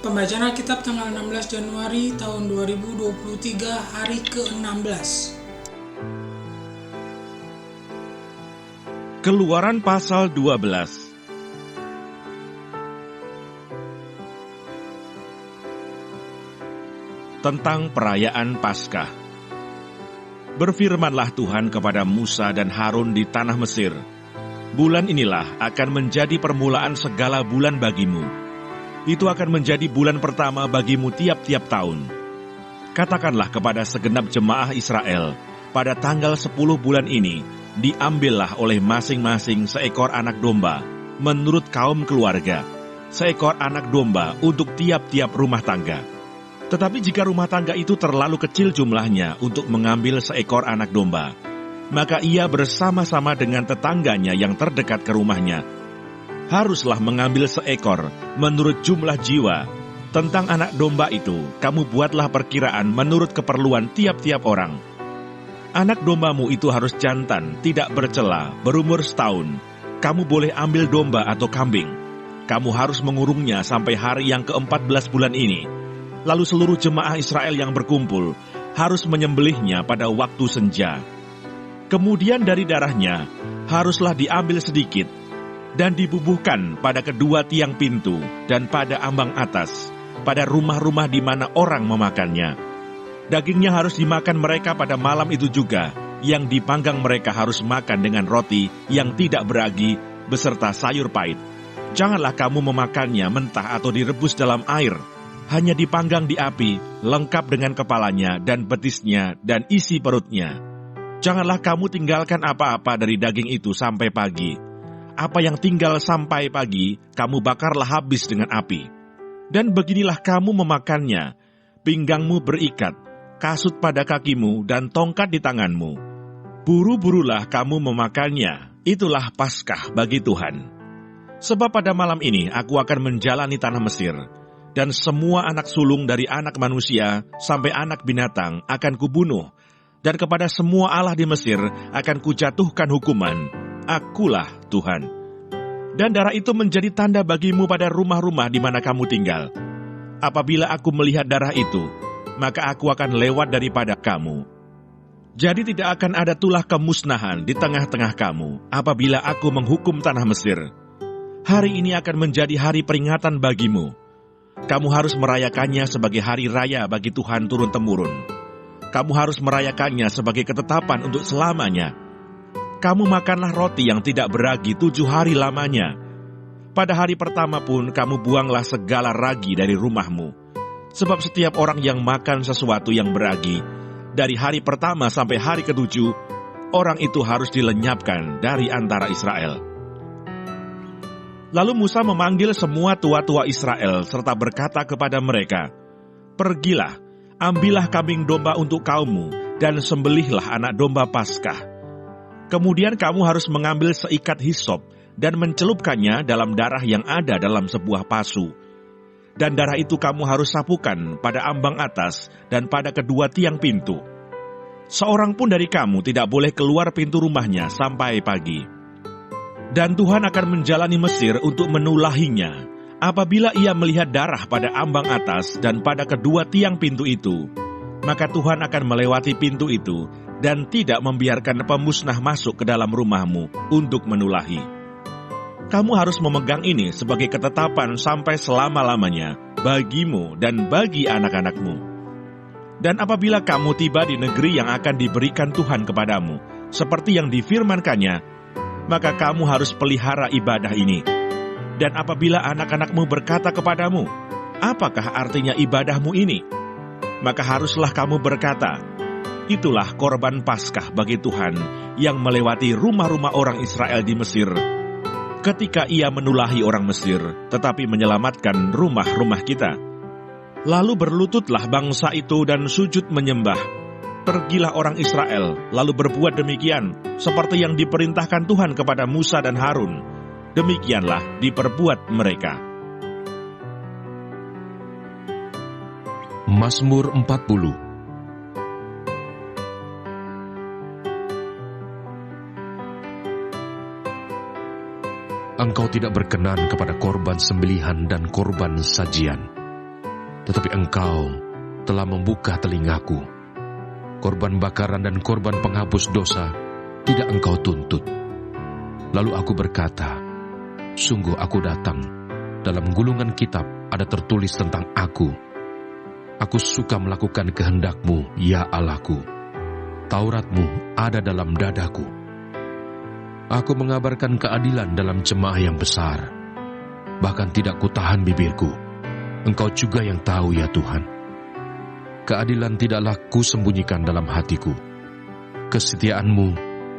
Pembacaan Alkitab tanggal 16 Januari tahun 2023, hari ke-16. Keluaran pasal 12. Tentang perayaan Paskah. Berfirmanlah Tuhan kepada Musa dan Harun di tanah Mesir, bulan inilah akan menjadi permulaan segala bulan bagimu. Itu akan menjadi bulan pertama bagimu tiap-tiap tahun. Katakanlah kepada segenap jemaah Israel, pada tanggal 10 bulan ini, diambillah oleh masing-masing seekor anak domba, menurut kaum keluarga, seekor anak domba untuk tiap-tiap rumah tangga. Tetapi jika rumah tangga itu terlalu kecil jumlahnya untuk mengambil seekor anak domba, maka ia bersama-sama dengan tetangganya yang terdekat ke rumahnya, haruslah mengambil seekor menurut jumlah jiwa. Tentang anak domba itu, kamu buatlah perkiraan menurut keperluan tiap-tiap orang. Anak dombamu itu harus jantan, tidak bercela, berumur setahun. Kamu boleh ambil domba atau kambing. Kamu harus mengurungnya sampai hari yang ke-14 bulan ini. Lalu seluruh jemaah Israel yang berkumpul harus menyembelihnya pada waktu senja. Kemudian dari darahnya haruslah diambil sedikit dan dibubuhkan pada kedua tiang pintu dan pada ambang atas, pada rumah-rumah di mana orang memakannya. Dagingnya harus dimakan mereka pada malam itu juga. Yang dipanggang mereka harus makan dengan roti yang tidak beragi beserta sayur pahit. Janganlah kamu memakannya mentah atau direbus dalam air. Hanya dipanggang di api, lengkap dengan kepalanya dan betisnya dan isi perutnya. Janganlah kamu tinggalkan apa-apa dari daging itu sampai pagi. Apa yang tinggal sampai pagi, kamu bakarlah habis dengan api. Dan beginilah kamu memakannya, pinggangmu berikat, kasut pada kakimu, dan tongkat di tanganmu. Buru-burulah kamu memakannya, itulah Paskah bagi Tuhan. Sebab pada malam ini aku akan menjalani tanah Mesir, dan semua anak sulung dari anak manusia sampai anak binatang akan kubunuh, dan kepada semua allah di Mesir akan kujatuhkan hukuman. Akulah Tuhan. Dan darah itu menjadi tanda bagimu pada rumah-rumah di mana kamu tinggal. Apabila aku melihat darah itu, maka aku akan lewat daripada kamu. Jadi tidak akan ada tulah kemusnahan di tengah-tengah kamu apabila aku menghukum tanah Mesir. Hari ini akan menjadi hari peringatan bagimu. Kamu harus merayakannya sebagai hari raya bagi Tuhan turun-temurun. Kamu harus merayakannya sebagai ketetapan untuk selamanya. Kamu makanlah roti yang tidak beragi 7 hari lamanya. Pada hari pertama pun kamu buanglah segala ragi dari rumahmu. Sebab setiap orang yang makan sesuatu yang beragi, dari hari pertama sampai hari ke-7, orang itu harus dilenyapkan dari antara Israel. Lalu Musa memanggil semua tua-tua Israel serta berkata kepada mereka, "Pergilah, ambillah kambing domba untuk kaummu, dan sembelihlah anak domba Paskah. Kemudian kamu harus mengambil seikat hisop dan mencelupkannya dalam darah yang ada dalam sebuah pasu. Dan darah itu kamu harus sapukan pada ambang atas dan pada kedua tiang pintu. Seorang pun dari kamu tidak boleh keluar pintu rumahnya sampai pagi. Dan Tuhan akan menjalani Mesir untuk menulahinya. Apabila ia melihat darah pada ambang atas dan pada kedua tiang pintu itu, maka Tuhan akan melewati pintu itu dan tidak membiarkan pemusnah masuk ke dalam rumahmu untuk menulahi. Kamu harus memegang ini sebagai ketetapan sampai selama-lamanya bagimu dan bagi anak-anakmu. Dan apabila kamu tiba di negeri yang akan diberikan Tuhan kepadamu, seperti yang difirmankannya, maka kamu harus pelihara ibadah ini. Dan apabila anak-anakmu berkata kepadamu, apakah artinya ibadahmu ini? Maka haruslah kamu berkata, itulah korban Paskah bagi Tuhan yang melewati rumah-rumah orang Israel di Mesir, ketika ia menulahi orang Mesir, tetapi menyelamatkan rumah-rumah kita. Lalu berlututlah bangsa itu dan sujud menyembah. Pergilah orang Israel, lalu berbuat demikian, seperti yang diperintahkan Tuhan kepada Musa dan Harun. Demikianlah diperbuat mereka. Mazmur 40. Engkau tidak berkenan kepada korban sembelihan dan korban sajian. tetapi Engkau telah membuka telingaku. Korban bakaran dan korban penghapus dosa tidak Engkau tuntut. Lalu aku berkata, sungguh aku datang, dalam gulungan kitab ada tertulis tentang aku. Aku suka melakukan kehendak-Mu, ya Allahku. Taurat-Mu ada dalam dadaku. Aku mengabarkan keadilan dalam jemaah yang besar. Bahkan tidak kutahan bibirku. Engkau juga yang tahu, ya Tuhan. Keadilan tidaklah kusembunyikan dalam hatiku. Kesetiaan-Mu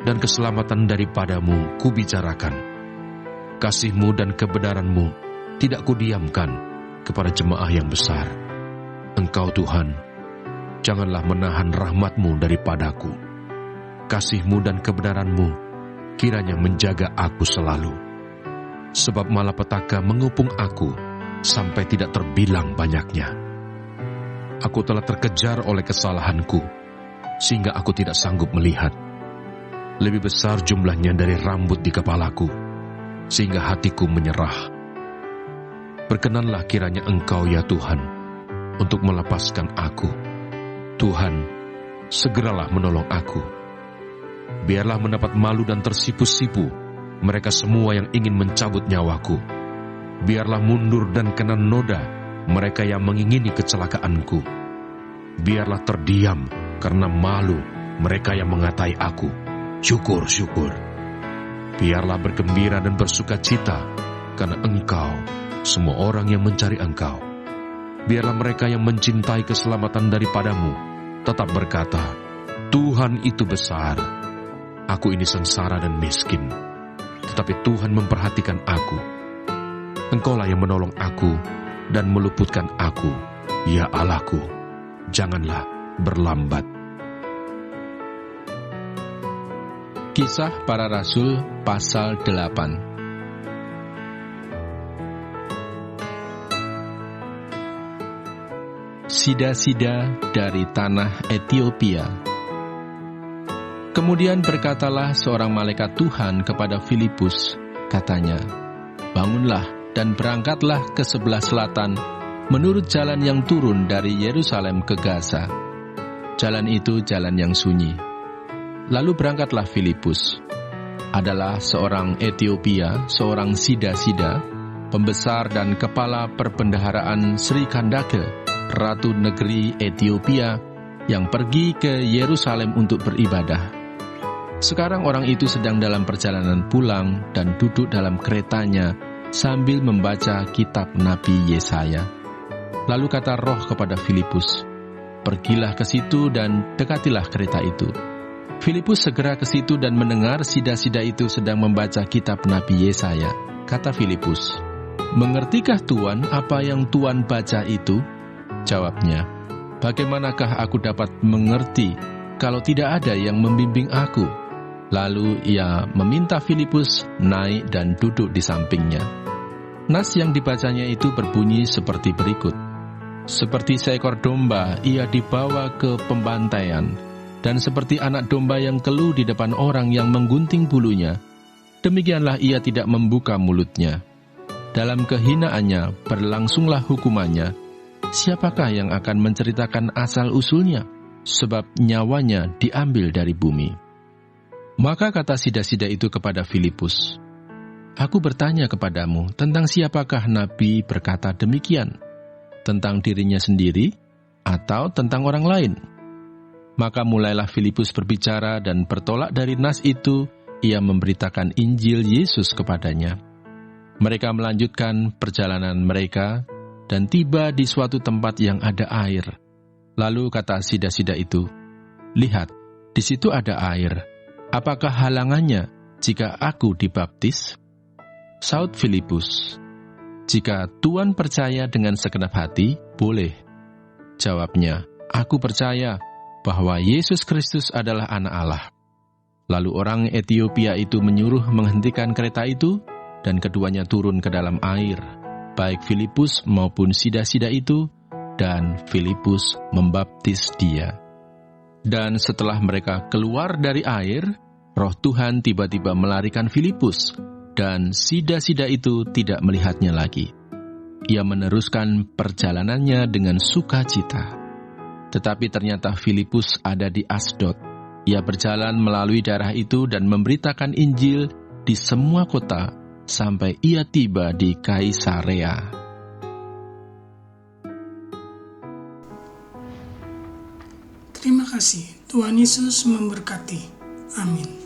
dan keselamatan daripadamu kubicarakan. Kasih-Mu dan kebenaran-Mu tidak kudiamkan kepada jemaah yang besar. Engkau Tuhan, janganlah menahan rahmat-Mu daripadaku. Kasih-Mu dan kebenaran-Mu kiranya menjaga aku selalu. Sebab malapetaka mengepung aku sampai tidak terbilang banyaknya. Aku telah terkejar oleh kesalahanku, sehingga aku tidak sanggup melihat. Lebih besar jumlahnya dari rambut di kepalaku, sehingga hatiku menyerah. Berkenanlah kiranya Engkau, ya Tuhan, untuk melepaskan aku. Tuhan, segeralah menolong aku. Biarlah mendapat malu dan tersipu-sipu mereka semua yang ingin mencabut nyawaku. Biarlah mundur dan kena noda mereka yang mengingini kecelakaanku. Biarlah terdiam karena malu mereka yang mengatai aku. Syukur, syukur. Biarlah bergembira dan bersuka cita karena Engkau, semua orang yang mencari Engkau. Biarlah mereka yang mencintai keselamatan daripadamu tetap berkata, Tuhan itu besar. Aku ini sengsara dan miskin, tetapi Tuhan memperhatikan aku. Engkaulah yang menolong aku dan meluputkan aku, ya Allahku. Janganlah berlambat. Kisah Para Rasul pasal 8. Sida-sida dari tanah Etiopia. Kemudian berkatalah seorang malaikat Tuhan kepada Filipus, katanya, bangunlah dan berangkatlah ke sebelah selatan, menurut jalan yang turun dari Yerusalem ke Gaza. Jalan itu jalan yang sunyi. Lalu berangkatlah Filipus. Adalah seorang Etiopia, seorang sida-sida, pembesar dan kepala perbendaharaan Sri Kandake, Ratu Negeri Etiopia, yang pergi ke Yerusalem untuk beribadah. Sekarang orang itu sedang dalam perjalanan pulang dan duduk dalam keretanya sambil membaca kitab Nabi Yesaya. Lalu kata Roh kepada Filipus, pergilah ke situ dan dekatilah kereta itu. Filipus segera ke situ dan mendengar sida-sida itu sedang membaca kitab Nabi Yesaya. Kata Filipus, mengertikah Tuan apa yang Tuan baca itu? Jawabnya, bagaimanakah aku dapat mengerti kalau tidak ada yang membimbing aku? Lalu ia meminta Filipus naik dan duduk di sampingnya. Nas yang dibacanya itu berbunyi seperti berikut. Seperti seekor domba ia dibawa ke pembantaian, dan seperti anak domba yang keluh di depan orang yang menggunting bulunya, demikianlah ia tidak membuka mulutnya. Dalam kehinaannya berlangsunglah hukumannya. Siapakah yang akan menceritakan asal-usulnya? Sebab nyawanya diambil dari bumi. Maka kata sida-sida itu kepada Filipus, aku bertanya kepadamu tentang siapakah Nabi berkata demikian? Tentang dirinya sendiri atau tentang orang lain? Maka mulailah Filipus berbicara dan bertolak dari nas itu, ia memberitakan Injil Yesus kepadanya. Mereka melanjutkan perjalanan mereka dan tiba di suatu tempat yang ada air. Lalu kata sida-sida itu, lihat, di situ ada air. Apakah halangannya jika aku dibaptis? Saud Filipus, jika Tuan percaya dengan segenap hati, boleh. Jawabnya, aku percaya bahwa Yesus Kristus adalah Anak Allah. Lalu orang Etiopia itu menyuruh menghentikan kereta itu, dan keduanya turun ke dalam air, baik Filipus maupun sida-sida itu, dan Filipus membaptis dia. Dan setelah mereka keluar dari air, Roh Tuhan tiba-tiba melarikan Filipus, dan sida-sida itu tidak melihatnya lagi. ia meneruskan perjalanannya dengan sukacita. Tetapi ternyata Filipus ada di Asdod. Ia berjalan melalui daerah itu dan memberitakan Injil di semua kota sampai ia tiba di Kaisarea. Terima kasih. Tuhan Yesus memberkati. Amin.